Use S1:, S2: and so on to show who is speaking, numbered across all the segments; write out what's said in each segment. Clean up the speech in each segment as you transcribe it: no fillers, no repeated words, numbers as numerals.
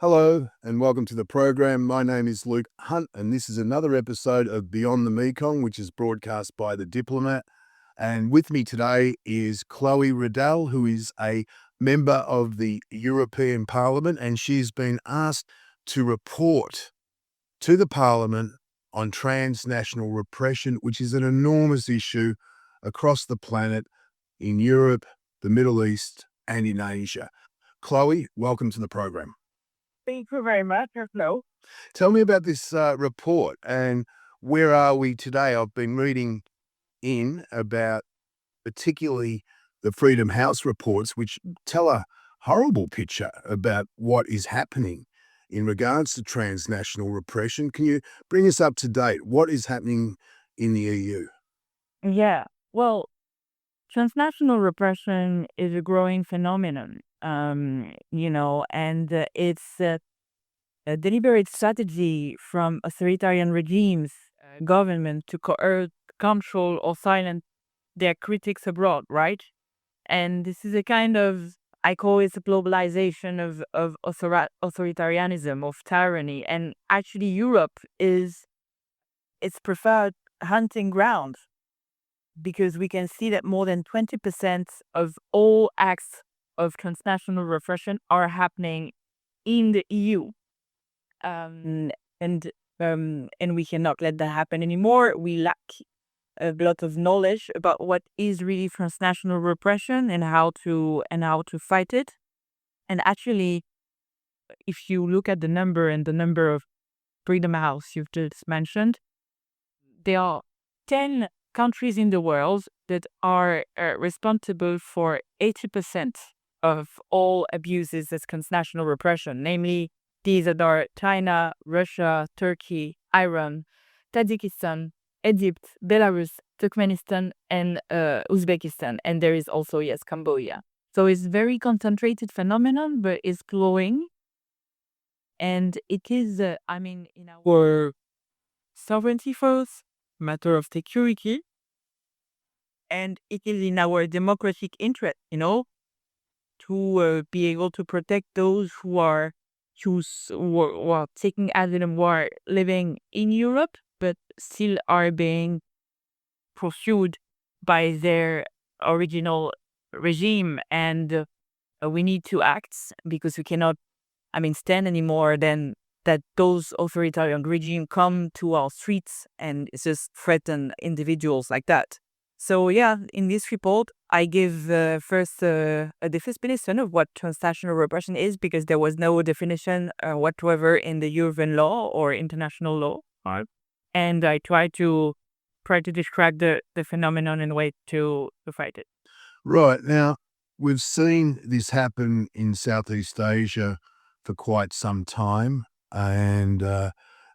S1: Hello and welcome to the program. My name is Luke Hunt, and this is another episode of Beyond the Mekong, which is broadcast by The Diplomat. And with me today is Chloe Riddell, who is a member of the European Parliament, and she's been asked to report to the Parliament on transnational repression, which is an enormous issue across the planet in Europe, the Middle East, and in Asia. Chloe, welcome to the program.
S2: Thank you very much. Hello.
S1: Tell me about this report and where are we today? I've been reading in about particularly the Freedom House reports, which tell a horrible picture about what is happening in regards to transnational repression. Can you bring us up to date? What is happening in the EU?
S2: Yeah. Well, transnational repression is a growing phenomenon, and it's a deliberate strategy from authoritarian regimes, government to coerce, control, or silence their critics abroad, right? And this is a kind of, I call it a globalization of authoritarianism, of tyranny. And actually, Europe is its preferred hunting ground because we can see that more than 20% of all acts of transnational repression are happening in the EU. Um, and and we cannot let that happen anymore. We lack a lot of knowledge about what is really transnational repression and how to fight it. And actually, if you look at the number of Freedom House you've just mentioned, there are 10 countries in the world that are responsible for 80% of all abuses as transnational repression. Namely, these are China, Russia, Turkey, Iran, Tajikistan, Egypt, Belarus, Turkmenistan, and Uzbekistan. And there is also, yes, Cambodia. So it's very concentrated phenomenon, but it's growing. And it is, in our sovereignty first, matter of security, and it is in our democratic interest, to be able to protect those who are taking asylum, who are living in Europe, but still are being pursued by their original regime. And we need to act because we cannot, stand anymore then that those authoritarian regime come to our streets and just threaten individuals like that. So yeah, in this report, I give first a definition of what transnational repression is because there was no definition whatsoever in the European law or international law. Right. And I try to describe the phenomenon and way to fight it.
S1: Right. Now, we've seen this happen in Southeast Asia for quite some time. And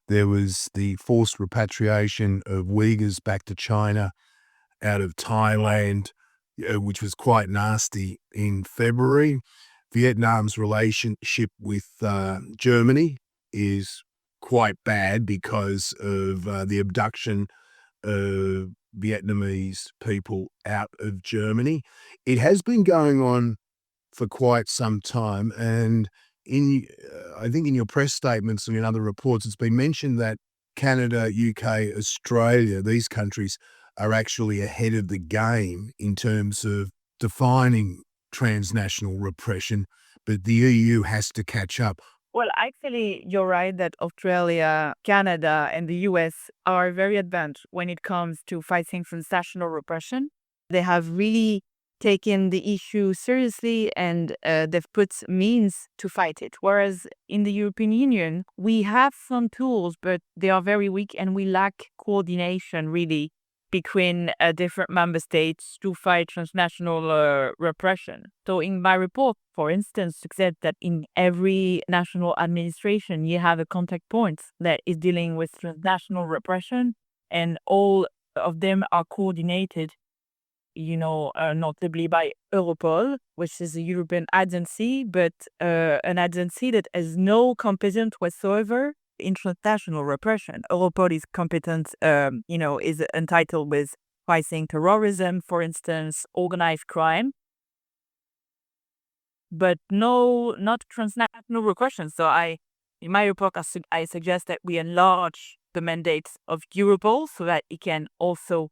S1: there was the forced repatriation of Uyghurs back to China out of Thailand, which was quite nasty in February. Vietnam's relationship with Germany is quite bad because of the abduction of Vietnamese people out of Germany. It has been going on for quite some time, and I think in your press statements and in other reports, it's been mentioned that Canada, UK, Australia, these countries are actually ahead of the game in terms of defining transnational repression, but the EU has to catch up.
S2: Well, actually, you're right that Australia, Canada, and the US are very advanced when it comes to fighting transnational repression. They have really taken the issue seriously and they've put means to fight it. Whereas in the European Union, we have some tools, but they are very weak and we lack coordination really between different member states to fight transnational repression. So in my report, for instance, it said that in every national administration, you have a contact point that is dealing with transnational repression, and all of them are coordinated, notably by Europol, which is a European agency, but an agency that has no competence whatsoever in transnational repression. Europol is competent, is entitled with fighting terrorism, for instance, organized crime. but not transnational repression. So in my report, I suggest that we enlarge the mandates of Europol so that it can also,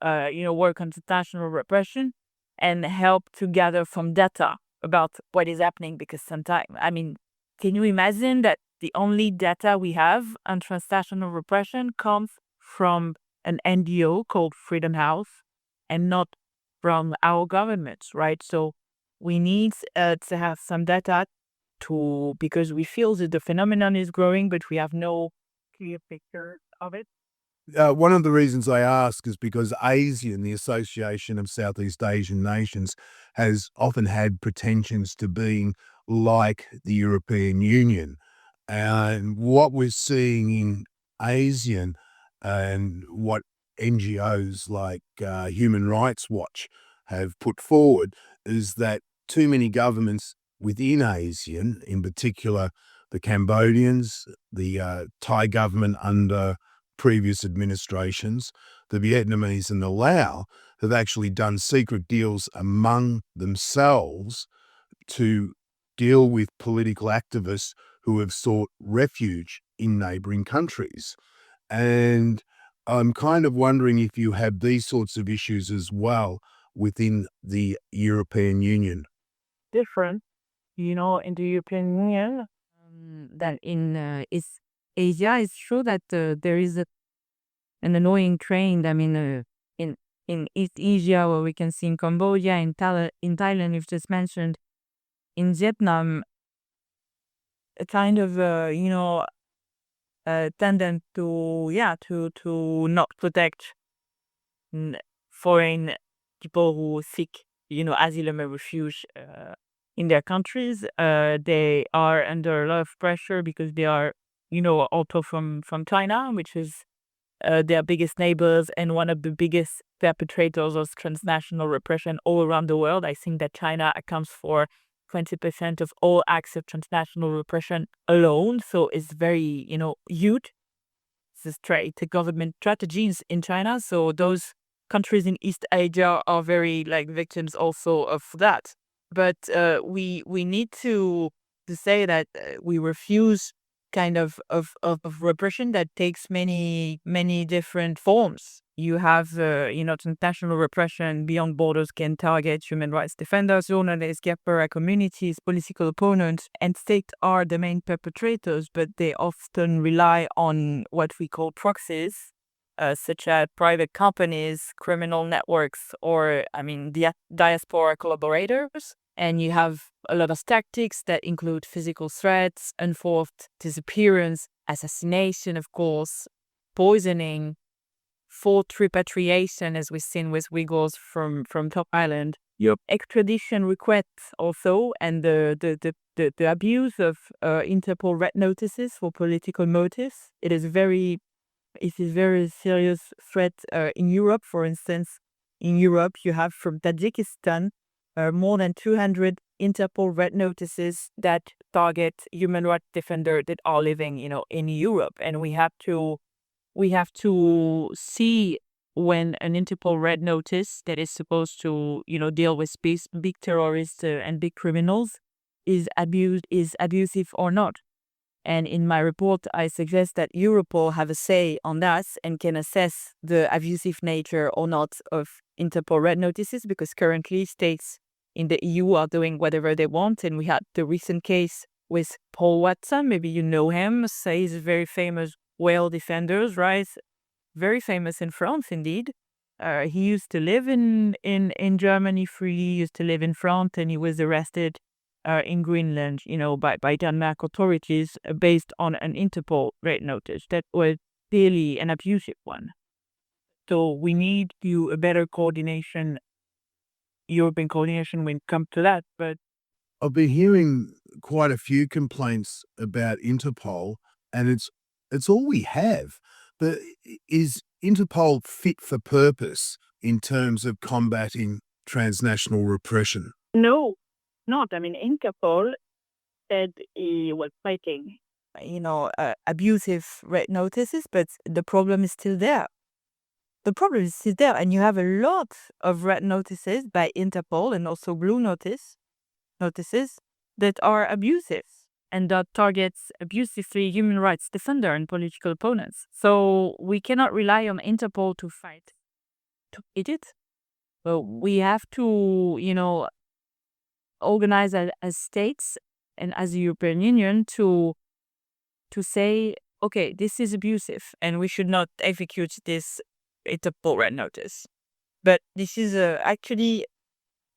S2: work on transnational repression and help to gather some data about what is happening. Because sometimes, can you imagine that the only data we have on transnational repression comes from an NGO called Freedom House and not from our governments, right? So we need to have some data because we feel that the phenomenon is growing, but we have no clear picture of it.
S1: One of the reasons I ask is because ASEAN, the Association of Southeast Asian Nations, has often had pretensions to being like the European Union. And what we're seeing in ASEAN and what NGOs like Human Rights Watch have put forward is that too many governments within ASEAN, in particular the Cambodians, the Thai government under previous administrations, the Vietnamese and the Lao, have actually done secret deals among themselves to deal with political activists who have sought refuge in neighboring countries. And I'm kind of wondering if you have these sorts of issues as well within the European Union.
S2: Different, in the European Union than in East Asia. It's true that there is an annoying trend. In East Asia, where we can see in Cambodia, in Thailand, you've just mentioned, in Vietnam, a kind of tendent to not protect foreign people who seek asylum and refuge in their countries. They are under a lot of pressure because they are also from China, which is their biggest neighbors and one of the biggest perpetrators of transnational repression all around the world. I think that China accounts for 20% of all acts of transnational repression alone. So it's very, huge. It's a government strategies in China. So those countries in East Asia are very victims also of that. But we need to say that we refuse kind of repression that takes many different forms. You have transnational repression beyond borders can target human rights defenders, journalists, Gapara communities, political opponents, and states are the main perpetrators, but they often rely on what we call proxies, such as private companies, criminal networks, or diaspora collaborators. And you have a lot of tactics that include physical threats, enforced disappearance, assassination, of course, poisoning, forced repatriation, as we've seen with Uyghurs from Top Island. Your extradition requests also, and the abuse of Interpol red notices for political motives. It is a very serious threat in Europe. For instance, in Europe, you have from Tajikistan more than 200 Interpol red notices that target human rights defenders that are living, in Europe. And we have to see when an Interpol red notice that is supposed to, deal with big terrorists and big criminals is abusive or not. And in my report, I suggest that Europol have a say on that and can assess the abusive nature or not of Interpol red notices, because currently states in the EU are doing whatever they want. And we had the recent case with Paul Watson. Maybe you know him. So he's a very famous whale defender, right? Very famous in France, indeed. He used to live in Germany freely, used to live in France, and he was arrested in Greenland, by Denmark authorities based on an Interpol red notice that was clearly an abusive one. So we need a better coordination, European coordination when it comes to that. But
S1: I've been hearing quite a few complaints about Interpol, and it's all we have. But is Interpol fit for purpose in terms of combating transnational repression?
S2: no, not. Interpol said he was fighting, abusive red notices, but the problem is still there. And you have a lot of red notices by Interpol and also blue notice notices that are abusive and that targets abusively human rights defender and political opponents. So we cannot rely on Interpol to fight it. But we have to, organize as states and as the European Union to say, okay, this is abusive and we should not execute this Interpol red notice. But this is actually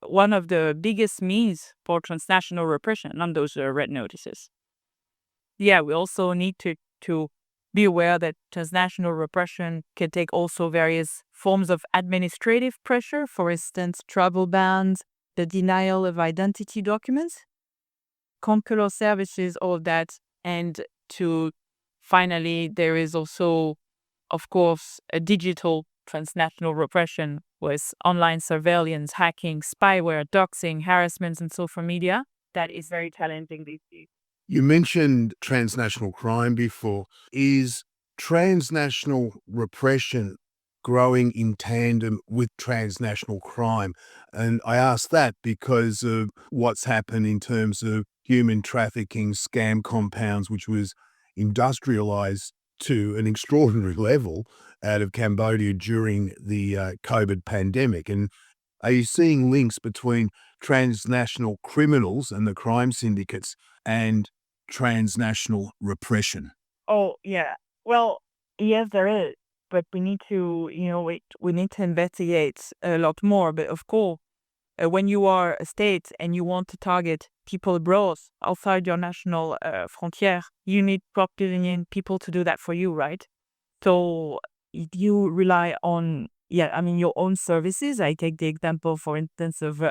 S2: one of the biggest means for transnational repression on those red notices. Yeah, we also need to be aware that transnational repression can take also various forms of administrative pressure, for instance, travel bans, the denial of identity documents, consular services, all of that. And to finally, there is also, of course, a digital transnational repression with online surveillance, hacking, spyware, doxing, harassment in social media. That is very challenging these days.
S1: You mentioned transnational crime before. Is transnational repression growing in tandem with transnational crime? And I ask that because of what's happened in terms of human trafficking, scam compounds, which was industrialized to an extraordinary level out of Cambodia during the COVID pandemic. And are you seeing links between transnational criminals and the crime syndicates and transnational repression?
S2: Oh, yeah. Well, yes, there is. But we need to, we need to investigate a lot more. But of course, when you are a state and you want to target people abroad outside your national frontier, you need properly people to do that for you, right? So you rely on, your own services. I take the example, for instance, of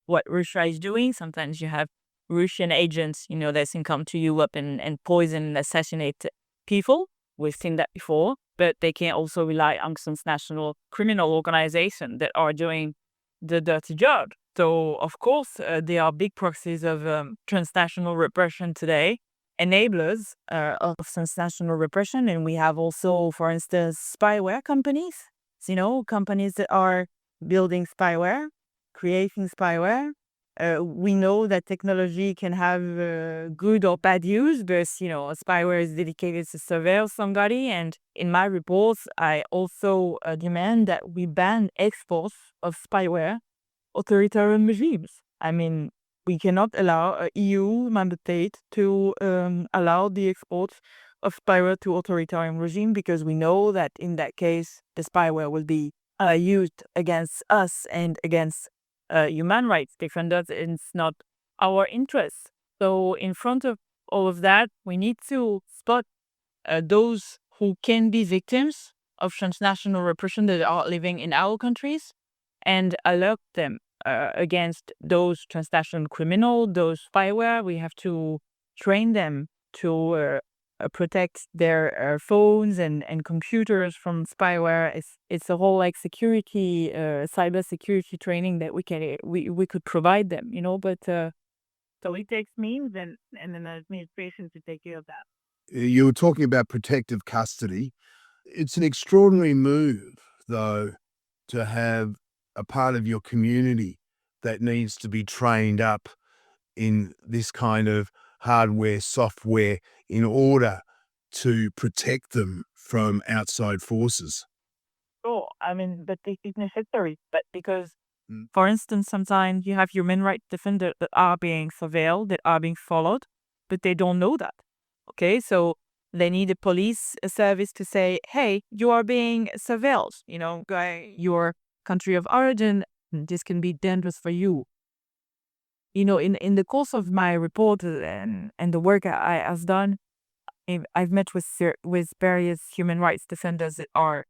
S2: what Russia is doing. Sometimes you have Russian agents, that can come to you up and poison and assassinate people. We've seen that before, but they can also rely on transnational criminal organizations that are doing the dirty job. So, of course, there are big proxies of transnational repression today, enablers of transnational repression. And we have also, for instance, spyware companies, companies that are building spyware, creating spyware. We know that technology can have good or bad use, but spyware is dedicated to surveil somebody. And in my reports, I also demand that we ban exports of spyware authoritarian regimes. I mean, we cannot allow a EU member state to allow the export of spyware to authoritarian regime, because we know that in that case, the spyware will be used against us and against human rights defenders. It's not our interest. So in front of all of that, we need to spot those who can be victims of transnational repression that are living in our countries and alert them against those transnational criminals, those spyware. We have to train them to protect their phones and computers from spyware. It's a whole security, cyber security training that we could provide them, but so it takes means and an administration to take care of that.
S1: You were talking about protective custody. It's an extraordinary move, though, to have a part of your community that needs to be trained up in this kind of hardware, software, in order to protect them from outside forces.
S2: Sure, I mean, but it is necessary. But because,
S1: Mm.
S2: for instance, sometimes you have human rights defenders that are being surveilled, that are being followed, but they don't know that. Okay, so they need a police service to say, hey, you are being surveilled, by your country of origin. This can be dangerous for you. In the course of my report and the work I have done, I've met with various human rights defenders that are,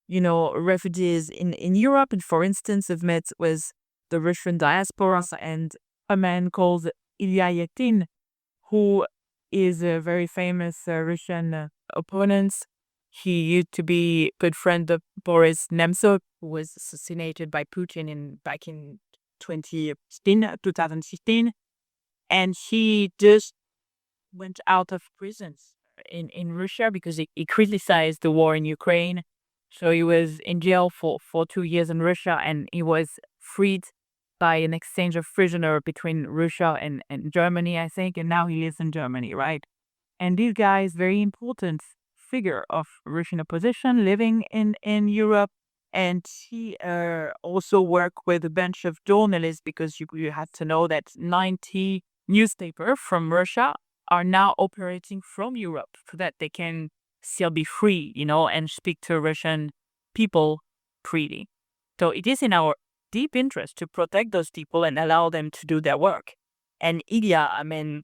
S2: refugees in Europe. And for instance, I've met with the Russian diaspora and a man called Ilya Yetin, who is a very famous Russian opponent. He used to be good friend of Boris Nemtsov, who was assassinated by Putin back in 2015. And he just went out of prison in Russia because he criticized the war in Ukraine. So he was in jail for 2 years in Russia, and he was freed by an exchange of prisoner between Russia and Germany, I think, and now he lives in Germany, right? And this guy is very important figure of Russian opposition living in Europe. And he also worked with a bunch of journalists because you have to know that 90 newspapers from Russia are now operating from Europe so that they can still be free, and speak to Russian people freely. So it is in our deep interest to protect those people and allow them to do their work. And Ilya, I mean,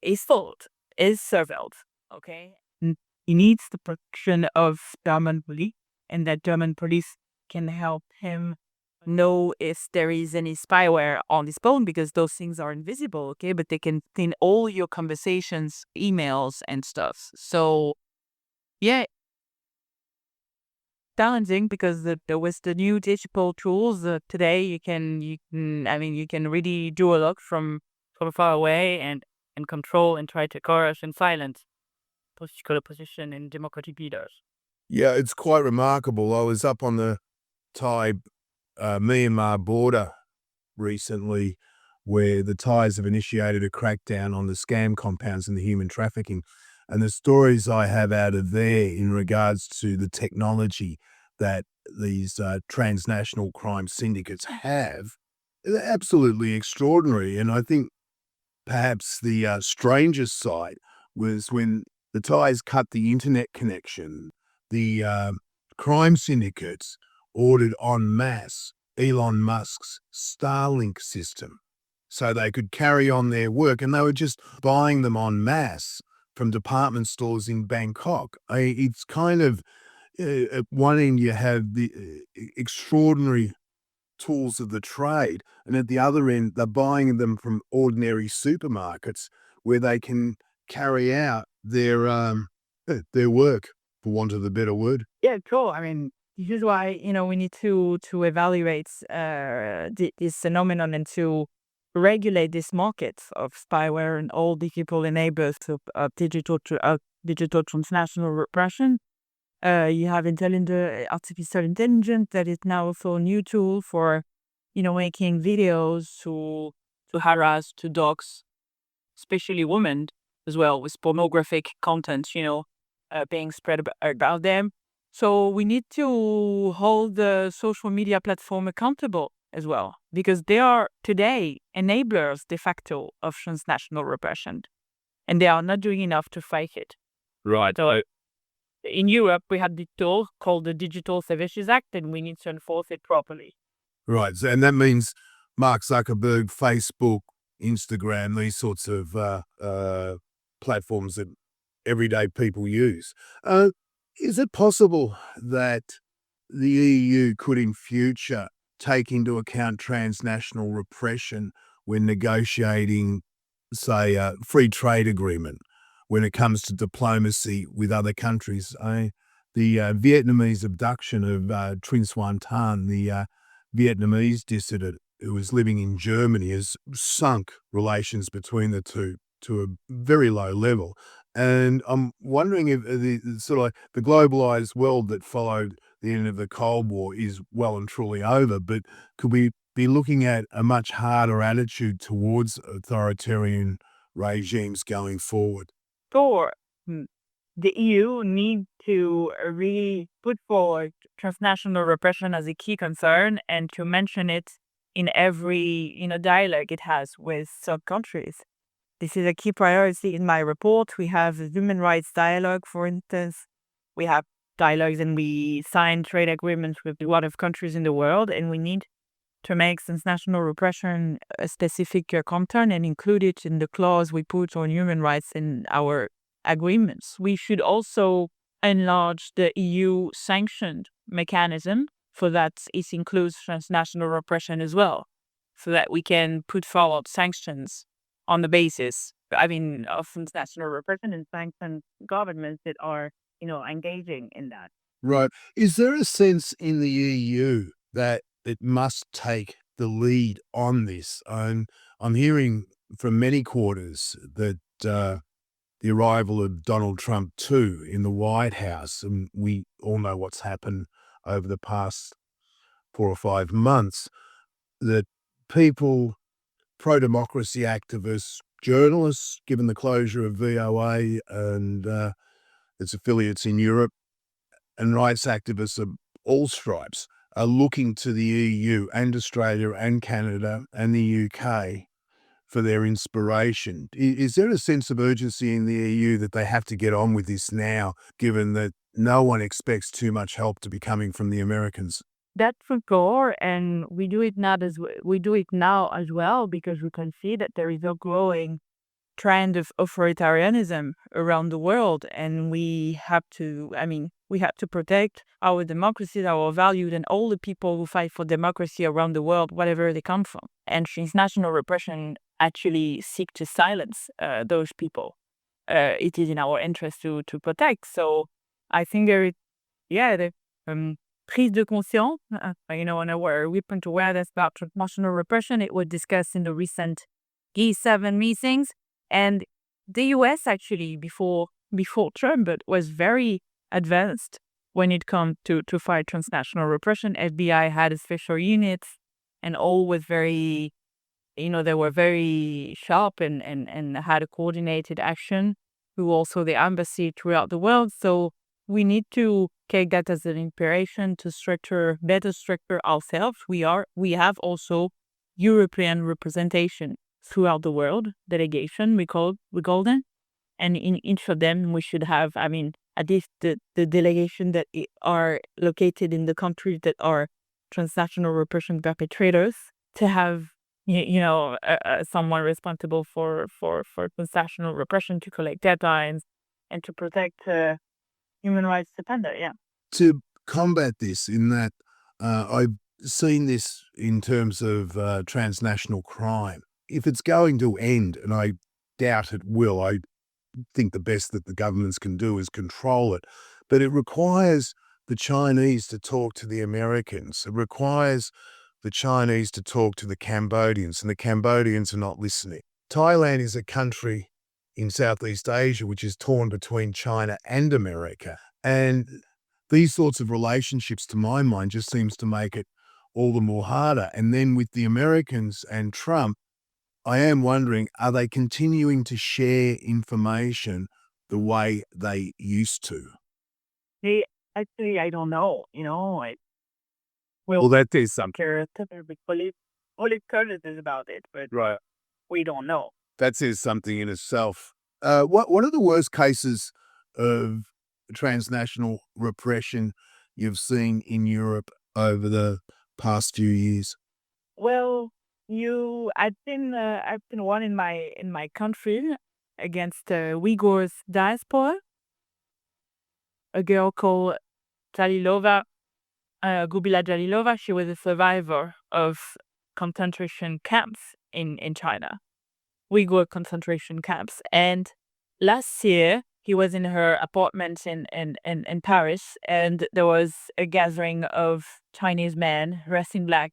S2: is told, is surveilled, okay? He needs the protection of German police, and that German police can help him know if there is any spyware on his phone, because those things are invisible, okay? But they can clean all your conversations, emails, and stuff. So, yeah, challenging because with the new digital tools today, you can really do a lot from far away and control and try to coerce and silence political opposition and democratic leaders.
S1: Yeah, it's quite remarkable. I was up on the Thai Myanmar border recently, where the Thais have initiated a crackdown on the scam compounds and the human trafficking. And the stories I have out of there in regards to the technology that these transnational crime syndicates have, they're absolutely extraordinary. And I think perhaps the strangest sight was when the Thais cut the internet connection. The crime syndicates ordered en masse Elon Musk's Starlink system so they could carry on their work, and they were just buying them en masse from department stores in Bangkok. It's kind of, at one end you have the extraordinary tools of the trade, and at the other end they're buying them from ordinary supermarkets where they can carry out their work, for want of a better word.
S2: Yeah, cool. I mean, this is why we need to evaluate this phenomenon and to regulate this market of spyware and all digital enablers of digital transnational repression. You have artificial intelligence that is now also a new tool for making videos to harass, to dox, especially women as well, with pornographic content, being spread about them. So we need to hold the social media platform accountable as well, because they are today enablers de facto of transnational repression, and they are not doing enough to fight it.
S1: Right.
S2: So in Europe, we have the tool called the Digital Services Act, and we need to enforce it properly.
S1: Right. So, and that means Mark Zuckerberg, Facebook, Instagram, these sorts of platforms that everyday people use. Is it possible that the EU could in future take into account transnational repression when negotiating, say, a free trade agreement when it comes to diplomacy with other countries? The Vietnamese abduction of Trinh Xuan Thanh, the Vietnamese dissident who was living in Germany, has sunk relations between the two to a very low level. And I'm wondering if the sort of like the globalized world that followed the end of the Cold War is well and truly over, but could we be looking at a much harder attitude towards authoritarian regimes going forward?
S2: Sure. The EU need to really put forward transnational repression as a key concern and to mention it in every dialogue it has with some countries. This is a key priority in my report. We have a human rights dialogue, for instance. We have dialogues and we sign trade agreements with a lot of countries in the world, and we need to make transnational repression a specific content and include it in the clause we put on human rights in our agreements. We should also enlarge the EU sanctioned mechanism so that it includes transnational repression as well, so that we can put forward sanctions on the basis, of transnational repression and sanction governments that are, engaging in that.
S1: Right. Is there a sense in the EU that it must take the lead on this? I'm hearing from many quarters that the arrival of Donald Trump too in the White House, and we all know what's happened over the past 4 or 5 months, that people, pro-democracy activists, journalists, given the closure of VOA and its affiliates in Europe, and rights activists of all stripes are looking to the EU and Australia and Canada and the UK for their inspiration. Is there a sense of urgency in the EU that they have to get on with this now, given that no one expects too much help to be coming from the Americans?
S2: That's for sure, and we do it we do it now as well because we can see that there is a growing trend of authoritarianism around the world, and we have to. I mean, we have to protect our democracies, our values, and all the people who fight for democracy around the world, whatever they come from. And transnational repression actually seek to silence those people. It is in our interest to protect. So I think there is, yeah, the prise de conscience, and a weapon to awareness about transnational repression. It was discussed in the recent G7 meetings, and the U.S. actually before Trump, but was very advanced when it comes to fight transnational repression. FBI had a special unit, and all was very, they were very sharp and had a coordinated action through also the embassy throughout the world. So we need to take that as an inspiration to better structure ourselves. We have also European representation throughout the world, delegation, we call them. And in each of them, we should have, at least the delegation that are located in the countries that are transnational repression perpetrators, to have, someone responsible for transnational repression to collect data and to protect human rights defender. Yeah.
S1: To combat this, in that I've seen this in terms of transnational crime. If it's going to end, and I doubt it will, I think the best that the governments can do is control it. But it requires the Chinese to talk to the Americans. It requires the Chinese to talk to the Cambodians, and the Cambodians are not listening. Thailand is a country in Southeast Asia which is torn between China and America. And these sorts of relationships, to my mind, just seems to make it all the more harder. And then with the Americans and Trump, I am wondering, are they continuing to share information the way they used to?
S2: Actually, I don't know.
S1: Well, that is something.
S2: Care political about it, but
S1: Right.
S2: we don't know.
S1: That says something in itself. What are the worst cases of transnational repression you've seen in Europe over the past few years?
S2: Well, I've been one in my country against Uyghurs diaspora. A girl called Gubila Jalilova. She was a survivor of concentration camps in China, Uyghur concentration camps. And last year, he was in her apartment in Paris, and there was a gathering of Chinese men dressed in black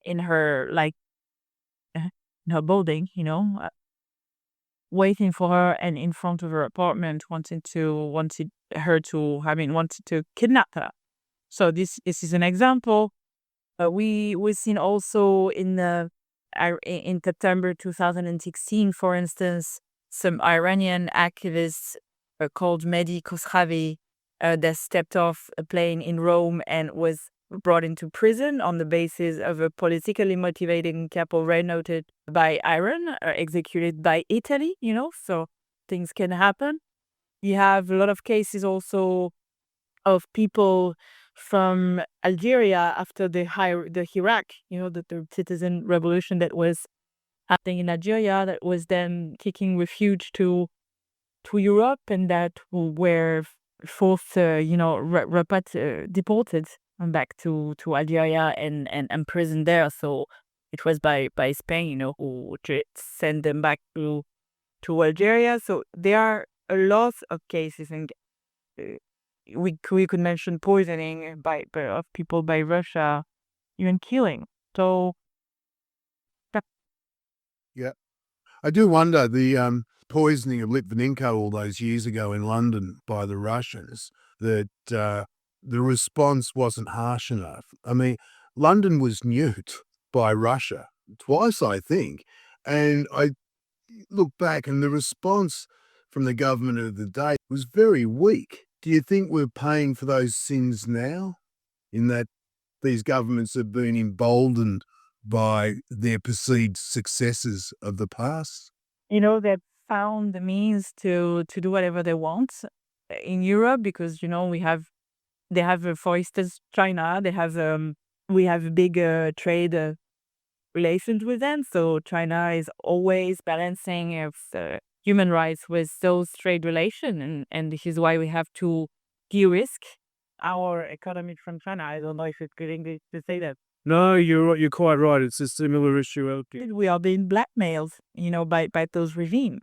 S2: in her in her building, waiting for her, and in front of her apartment, wanted to kidnap her. So this is an example. We've seen also in September 2016, for instance, some Iranian activists called Mehdi Khosravi that stepped off a plane in Rome and was brought into prison on the basis of a politically motivated couple noted by Iran, executed by Italy, so things can happen. You have a lot of cases also of people from Algeria after the Iraq, the citizen revolution that was happening in Algeria, that was then taking refuge to Europe, and that were forced, deported back to Algeria and imprisoned there. So it was by Spain, who sent them back to Algeria. So there are a lot of cases, and we could mention poisoning of people by Russia, even killing. So
S1: Yeah. I do wonder, the poisoning of Litvinenko all those years ago in London by the Russians, that the response wasn't harsh enough. I mean, London was nuked by Russia. twice, I think. And I look back, and the response from the government of the day was very weak. Do you think we're paying for those sins now, in that these governments have been emboldened by their perceived successes of the past?
S2: They've found the means to do whatever they want in Europe because they have, for instance, China. We have big trade relations with them. So China is always balancing human rights with those trade relations, and this is why we have to de-risk our economy from China. I don't know if it's good English to say that.
S3: No, you're quite right. It's a similar issue out there.
S2: We are being blackmailed, by those regimes.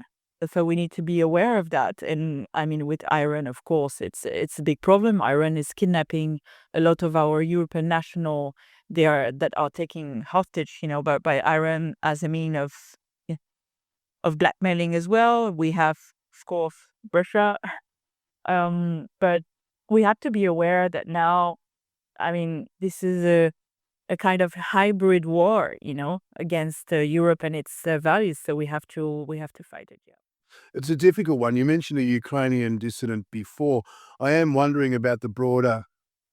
S2: So we need to be aware of that. And I mean, with Iran, of course, it's a big problem. Iran is kidnapping a lot of our European national that are taking hostage, by Iran as a mean yeah, of blackmailing as well. We have, of course, Russia. But we have to be aware that now, I mean, this is a kind of hybrid war, against Europe and its values. So we have to fight it. Yeah.
S1: It's a difficult one. You mentioned a Ukrainian dissident before. I am wondering about the broader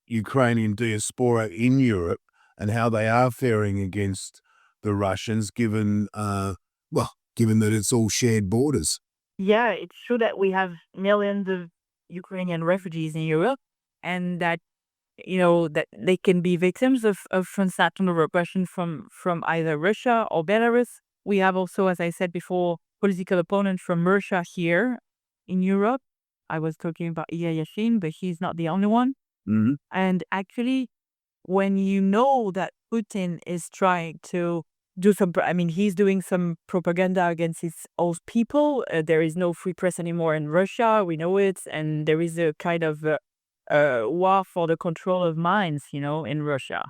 S1: Ukrainian diaspora in Europe and how they are faring against the Russians, given that it's all shared borders.
S2: Yeah, it's true that we have millions of Ukrainian refugees in Europe, and that that they can be victims of transnational repression from either Russia or Belarus. We have also, as I said before, political opponents from Russia here in Europe. I was talking about Iya Yashin, but he's not the only one.
S1: Mm-hmm.
S2: And actually, when you know that Putin is trying to do he's doing some propaganda against his own people. There is no free press anymore in Russia. We know it. And there is a kind of war for the control of minds, in Russia.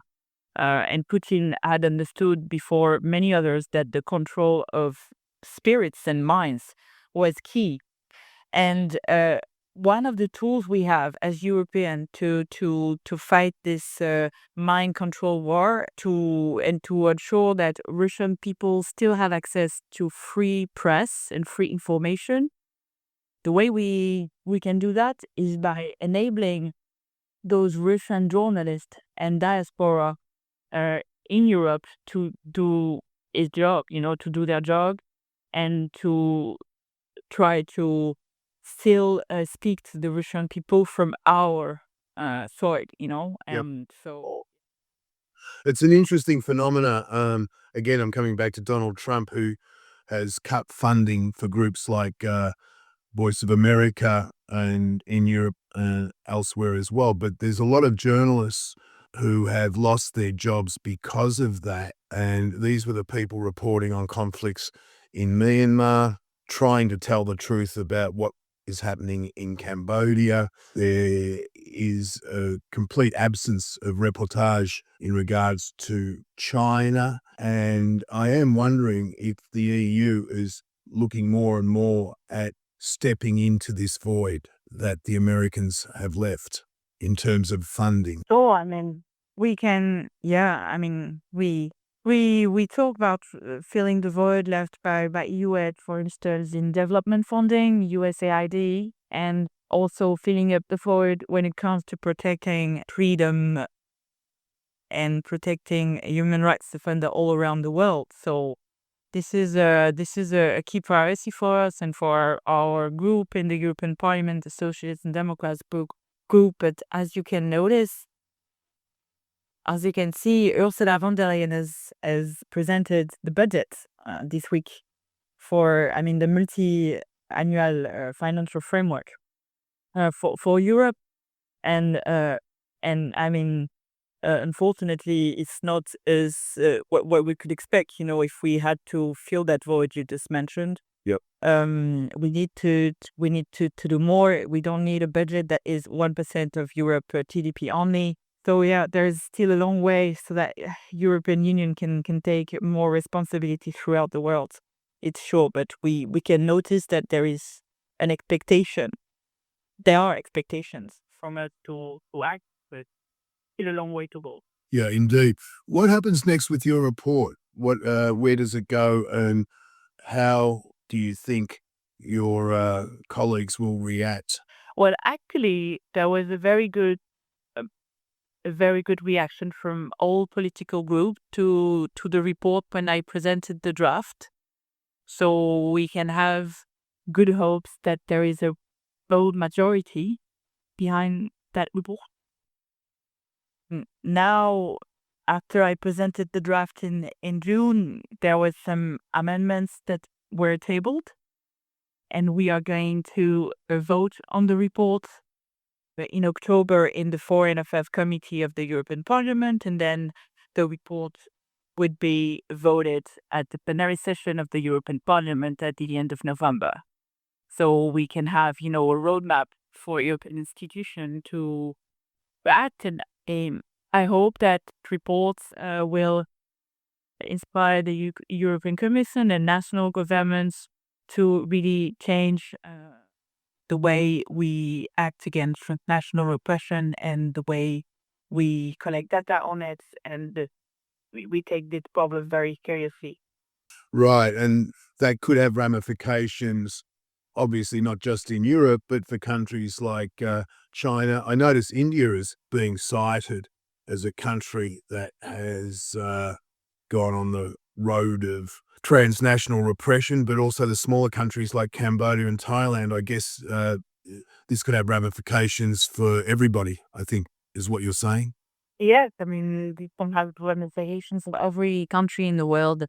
S2: And Putin had understood before many others that the control of spirits and minds was key. And one of the tools we have as Europeans to fight this mind control war to ensure that Russian people still have access to free press and free information. The way we can do that is by enabling those Russian journalists and diaspora in Europe to do his job, to do their job and to try to still speak to the Russian people from our side,
S1: Yep.
S2: So
S1: It's an interesting phenomena. Again, I'm coming back to Donald Trump, who has cut funding for groups like Voice of America and in Europe and elsewhere as well. But there's a lot of journalists who have lost their jobs because of that. And these were the people reporting on conflicts in Myanmar, trying to tell the truth about what is happening in Cambodia. There is a complete absence of reportage in regards to China. And I am wondering if the EU is looking more and more at stepping into this void that the Americans have left in terms of funding.
S2: So, I mean, we can, we talk about filling the void left by EU aid, for instance, in development funding, USAID, and also filling up the void when it comes to protecting freedom and protecting human rights defender all around the world. So this is a key priority for us and for our group in the European Parliament, the Socialists and Democrats group. But as you can notice, as you can see, Ursula von der Leyen has presented the budget this week for, the multi-annual financial framework for Europe, and unfortunately, it's not as what we could expect. If we had to fill that void you just mentioned.
S1: Yep.
S2: We need to do more. We don't need a budget that is 1% of Europe GDP only. So yeah, there's still a long way so that European Union can take more responsibility throughout the world. It's sure, but we can notice that there is an expectation. There are expectations from us to act, but still a long way to go.
S1: Yeah, indeed. What happens next with your report? where does it go, and how do you think your colleagues will react?
S2: Well, actually, there was a very good reaction from all political groups to the report when I presented the draft. So we can have good hopes that there is a broad majority behind that report. Now, after I presented the draft in June, there was some amendments that were tabled, and we are going to vote on the report in October in the Foreign Affairs Committee of the European Parliament, and then the report would be voted at the plenary session of the European Parliament at the end of November. So we can have, a roadmap for European institutions to act, and I hope that reports will inspire the European Commission and national governments to really change the way we act against transnational repression and the way we collect data on it, and we take this problem very seriously.
S1: Right, and that could have ramifications, obviously not just in Europe, but for countries like China. I notice India is being cited as a country that has gone on the road of transnational repression, but also the smaller countries like Cambodia and Thailand. I guess this could have ramifications for everybody, I think, is what you're saying.
S2: Yes, I mean, we don't have ramifications of every country in the world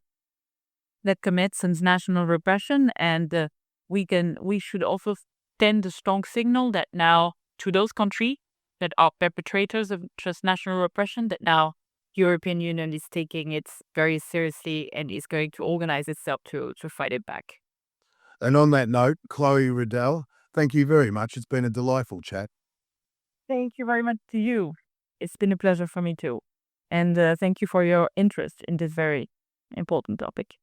S2: that commits transnational repression, and we should also send a strong signal that now to those countries that are perpetrators of transnational repression, that now European Union is taking it very seriously and is going to organize itself to fight it back.
S1: And on that note, Chloe Riddell, thank you very much. It's been a delightful chat.
S2: Thank you very much to you. It's been a pleasure for me too. And thank you for your interest in this very important topic.